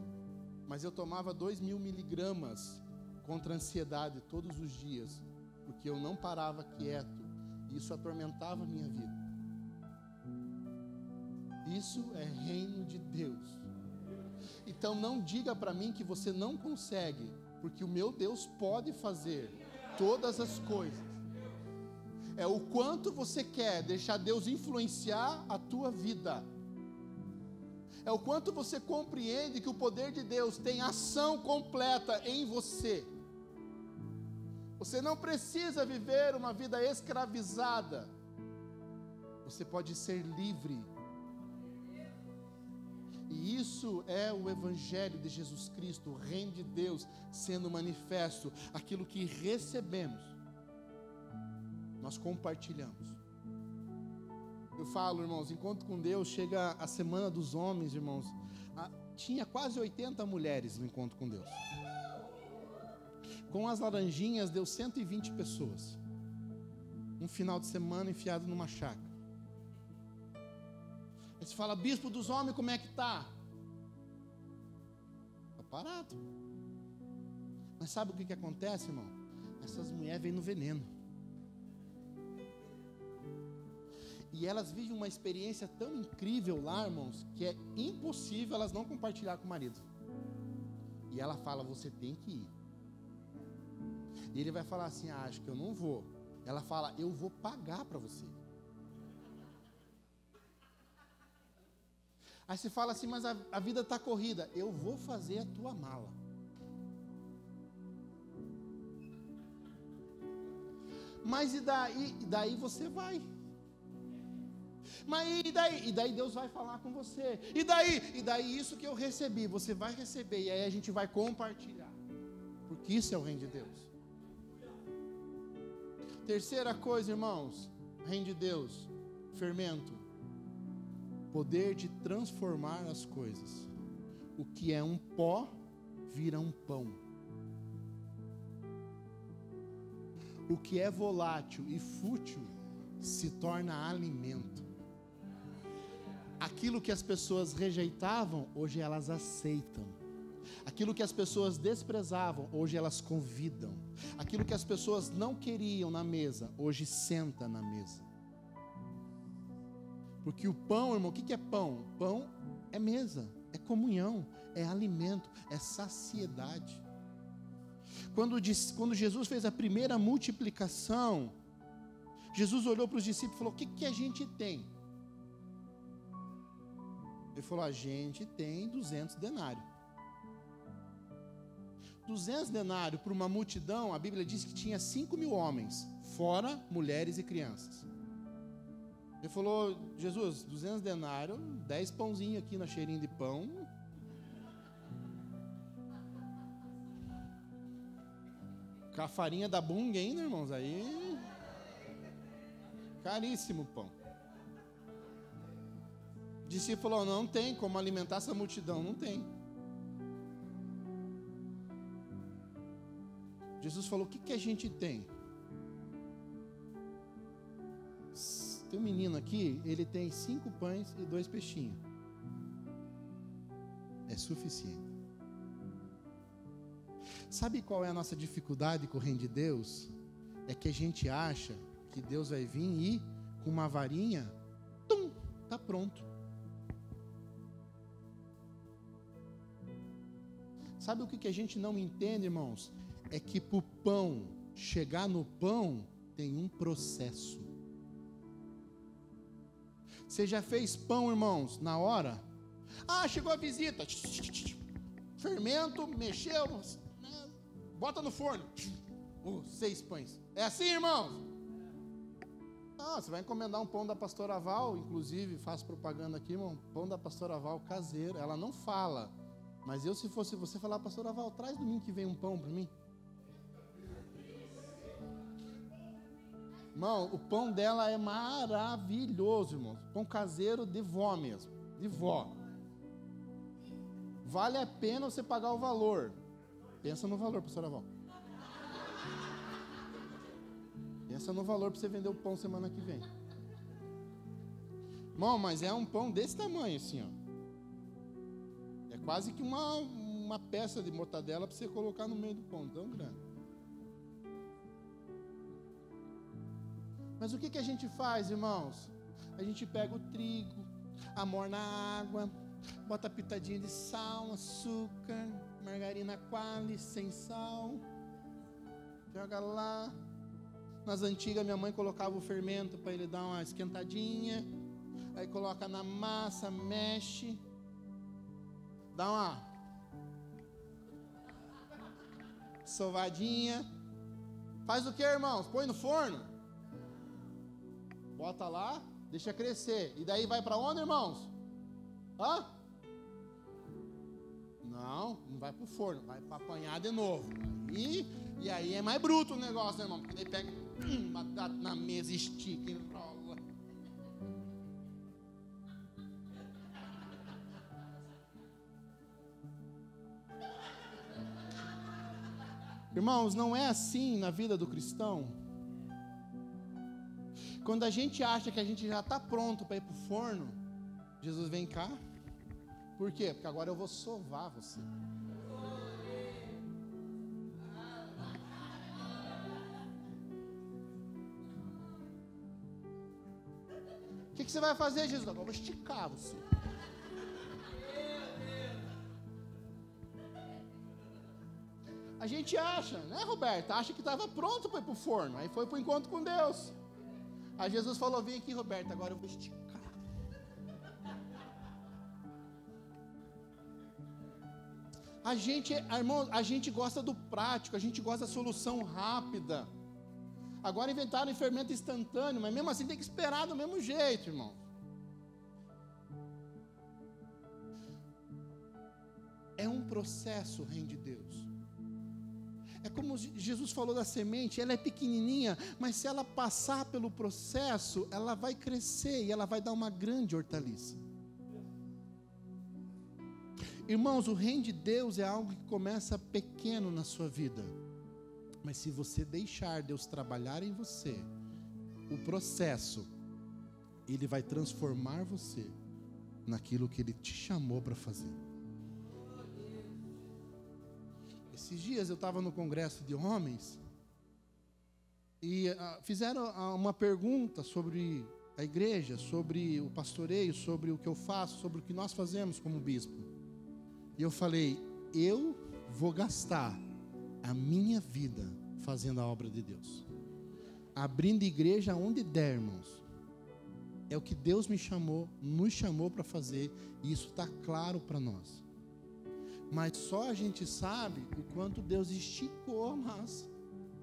mas eu tomava 2.000 miligramas contra a ansiedade todos os dias, porque eu não parava quieto, e isso atormentava a minha vida. Isso é reino de Deus. Então não diga para mim que você não consegue, porque o meu Deus pode fazer todas as coisas. É o quanto você quer deixar Deus influenciar a tua vida. É o quanto você compreende que o poder de Deus tem ação completa em você. Você não precisa viver uma vida escravizada. Você pode ser livre. E isso é o Evangelho de Jesus Cristo, o reino de Deus sendo manifesto. Aquilo que recebemos, nós compartilhamos. Eu falo, irmãos, encontro com Deus, chega a semana dos homens, irmãos. Tinha quase 80 mulheres no encontro com Deus. Com as laranjinhas deu 120 pessoas. Um final de semana enfiado numa chácara. Aí você fala, bispo dos homens, como é que está? Está parado. Mas sabe o que acontece, irmão? Essas mulheres vêm no veneno. E elas vivem uma experiência tão incrível lá, irmãos, que é impossível elas não compartilhar com o marido. E ela fala, você tem que ir. E ele vai falar assim, acho que eu não vou. Ela fala, eu vou pagar para você. Aí você fala assim, mas a vida está corrida. Eu vou fazer a tua mala. Mas e daí? E daí você vai. Mas e daí? E daí Deus vai falar com você. E daí? E daí isso que eu recebi, você vai receber. E aí a gente vai compartilhar. Porque isso é o reino de Deus. Terceira coisa, irmãos. Reino de Deus. Fermento. Poder de transformar as coisas. O que é um pó, vira um pão. O que é volátil e fútil, se torna alimento. Aquilo que as pessoas rejeitavam, hoje elas aceitam. Aquilo que as pessoas desprezavam, hoje elas convidam. Aquilo que as pessoas não queriam na mesa, hoje senta na mesa. Porque o pão, irmão, o que é pão? Pão é mesa, é comunhão, é alimento, é saciedade. Quando Jesus fez a primeira multiplicação, Jesus olhou para os discípulos e falou, o que a gente tem? Ele falou, a gente tem 200 denários. 200 denários para uma multidão, a Bíblia diz que tinha 5.000 homens, fora mulheres e crianças. Ele falou, Jesus, 200 denários, 10 pãozinhos aqui na cheirinha de pão. Com a farinha da bunga ainda, irmãos, aí... caríssimo o pão. O discípulo falou, não tem como alimentar essa multidão, não tem. Jesus falou, o que a gente tem? Tem um menino aqui, ele tem 5 pães e 2 peixinhos. É suficiente. Sabe qual é a nossa dificuldade com o reino de Deus? É que a gente acha que Deus vai vir e com uma varinha, está pronto. Sabe o que a gente não entende, irmãos? É que para o pão chegar no pão, tem um processo. Você já fez pão, irmãos, na hora? Ah, chegou a visita. Fermento, mexeu, bota no forno. 6 pães. É assim, irmãos? Ah, você vai encomendar um pão da pastora Val, inclusive, faço propaganda aqui, irmão. Pão da pastora Val caseiro. Ela não fala. Mas eu, se fosse você, falar, pastora Val, traz domingo que vem um pão para mim. Irmão, o pão dela é maravilhoso, irmão. Pão caseiro de vó mesmo. De vó. Vale a pena você pagar o valor. Pensa no valor, pastora Val. Pensa no valor para você vender o pão semana que vem. Irmão, mas é um pão desse tamanho assim, ó. É quase que uma peça de mortadela para você colocar no meio do pão, tão grande. Mas o que a gente faz, irmãos? A gente pega o trigo, amorna a água, bota pitadinha de sal, açúcar, margarina qualis, sem sal, joga lá. Nas antigas, minha mãe colocava o fermento para ele dar uma esquentadinha, aí coloca na massa, mexe, dá uma sovadinha. Faz o que, irmãos? Põe no forno. Bota lá, deixa crescer. E daí vai para onde, irmãos? Hã? Não vai para o forno, vai para apanhar de novo. E aí é mais bruto o negócio, né, irmão? Porque daí pega batata na mesa, estica, enrola. Irmãos, não é assim na vida do cristão. Quando a gente acha que a gente já está pronto para ir para o forno, Jesus vem cá. Por quê? Porque agora eu vou sovar você. O que você vai fazer, Jesus? Agora eu vou esticar você. A gente acha, né, Roberta? Acha que estava pronto para ir para o forno. Aí foi para o encontro com Deus. Aí Jesus falou, vem aqui, Roberta, agora eu vou esticar. Irmão, a gente gosta do prático, a gente gosta da solução rápida. Agora inventaram fermento instantâneo, mas mesmo assim tem que esperar do mesmo jeito, irmão. É um processo, o reino de Deus. É como Jesus falou da semente, ela é pequenininha, mas se ela passar pelo processo, ela vai crescer e ela vai dar uma grande hortaliça. Irmãos, o reino de Deus é algo que começa pequeno na sua vida, mas se você deixar Deus trabalhar em você, o processo, Ele vai transformar você naquilo que Ele te chamou para fazer. Esses dias eu estava no congresso de homens e fizeram uma pergunta sobre a igreja, sobre o pastoreio, sobre o que eu faço, sobre o que nós fazemos como bispo. E eu falei, eu vou gastar a minha vida fazendo a obra de Deus, abrindo igreja onde der, irmãos. É o que Deus nos chamou para fazer, e isso está claro para nós. Mas só a gente sabe o quanto Deus esticou, mas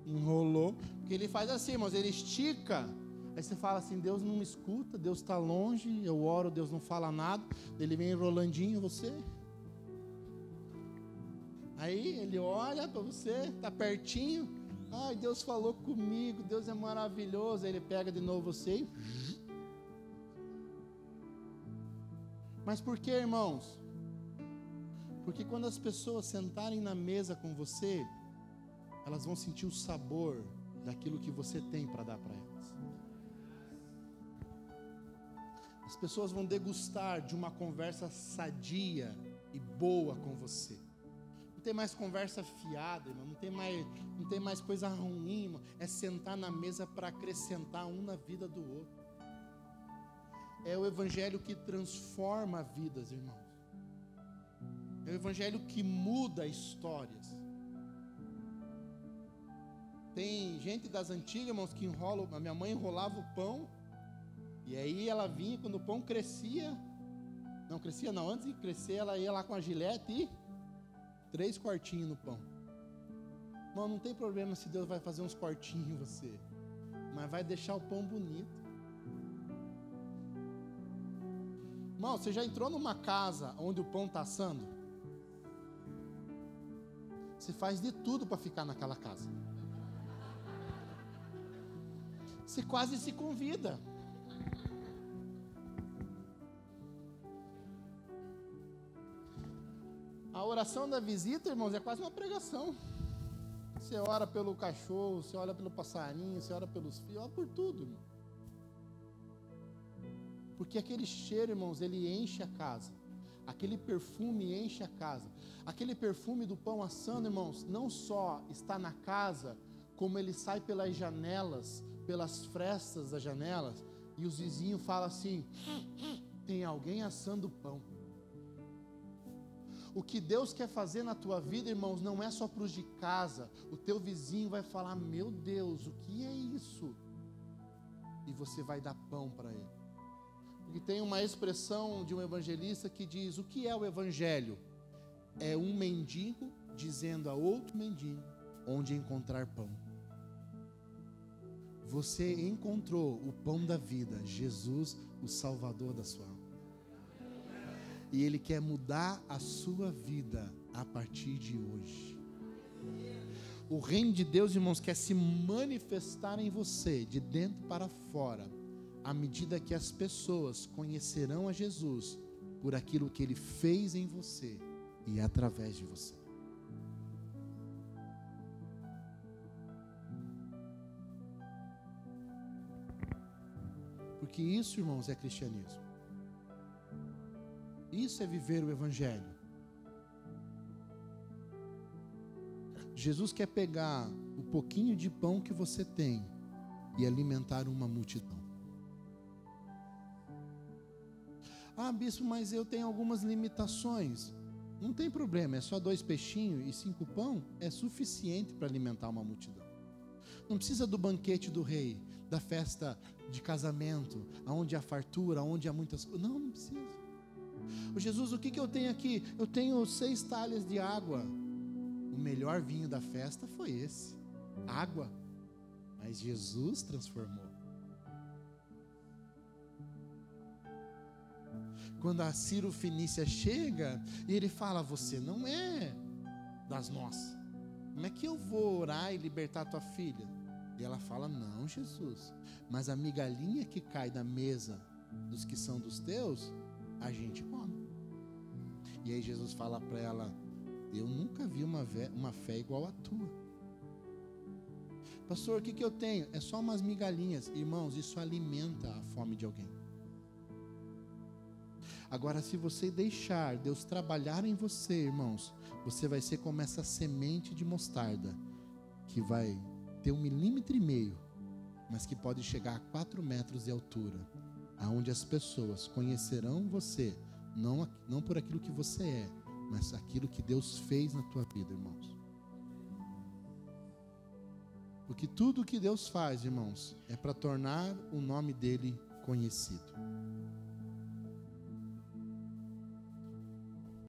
enrolou, porque Ele faz assim, irmãos, Ele estica. Aí você fala assim, Deus não me escuta, Deus está longe, eu oro, Deus não fala nada. Ele vem enrolandinho você. Aí Ele olha para você, está pertinho. Ai, Deus falou comigo, Deus é maravilhoso. Aí Ele pega de novo você e... Mas por que, irmãos? Porque quando as pessoas sentarem na mesa com você, elas vão sentir o sabor daquilo que você tem para dar para elas. As pessoas vão degustar de uma conversa sadia e boa com você. Não tem mais conversa fiada, irmão. Não tem mais coisa ruim, irmão. É sentar na mesa para acrescentar um na vida do outro. É o evangelho que transforma vidas, irmãos. É o evangelho que muda histórias. Tem gente das antigas, irmãos, que enrola. A minha mãe enrolava o pão, e aí ela vinha, quando o pão crescia, antes de crescer, ela ia lá com a gilete e 3 cortinhos no pão. Irmão, não tem problema se Deus vai fazer uns cortinhos em você, mas vai deixar o pão bonito. Irmão, você já entrou numa casa onde o pão está assando? Você faz de tudo para ficar naquela casa. Você quase se convida. A oração da visita, irmãos, é quase uma pregação. Você ora pelo cachorro, você ora pelo passarinho, você ora pelos filhos, ora por tudo, irmão. Porque aquele cheiro, irmãos, ele enche a casa. Aquele perfume enche a casa. Aquele perfume do pão assando, irmãos, não só está na casa, como ele sai pelas janelas, pelas frestas das janelas, e os vizinhos falam assim, tem alguém assando pão. O que Deus quer fazer na tua vida, irmãos, não é só para os de casa. O teu vizinho vai falar, meu Deus, o que é isso? E você vai dar pão para ele. Porque tem uma expressão de um evangelista que diz, o que é o evangelho? É um mendigo dizendo a outro mendigo onde encontrar pão. Você encontrou o pão da vida, Jesus, o Salvador da sua alma. E Ele quer mudar a sua vida a partir de hoje. O reino de Deus, irmãos, quer se manifestar em você, de dentro para fora, à medida que as pessoas conhecerão a Jesus por aquilo que Ele fez em você e através de você. Porque isso, irmãos, é cristianismo. Isso é viver o evangelho. Jesus quer pegar o pouquinho de pão que você tem e alimentar uma multidão. Ah, bispo, mas eu tenho algumas limitações. Não tem problema, é só 2 peixinhos e 5 pão, é suficiente para alimentar uma multidão. Não precisa do banquete do rei, da festa de casamento, onde há fartura, onde há muitas coisas. Não, não precisa. Ô Jesus, o que eu tenho aqui? Eu tenho 6 talhas de água. O melhor vinho da festa foi esse, água. Mas Jesus transformou. Quando a Ciro Fenícia chega, e ele fala, você não é das nossas. Como é que eu vou orar e libertar tua filha? E ela fala, não, Jesus, mas a migalhinha que cai da mesa dos que são dos teus, a gente come. E aí Jesus fala para ela, eu nunca vi uma fé igual a tua. Pastor, o que eu tenho? É só umas migalhinhas. Irmãos, isso alimenta a fome de alguém. Agora, se você deixar Deus trabalhar em você, irmãos, você vai ser como essa semente de mostarda, que vai ter 1,5 milímetros, mas que pode chegar a 4 metros de altura, aonde as pessoas conhecerão você, não por aquilo que você é, mas aquilo que Deus fez na tua vida, irmãos. Porque tudo que Deus faz, irmãos, é para tornar o nome dele conhecido.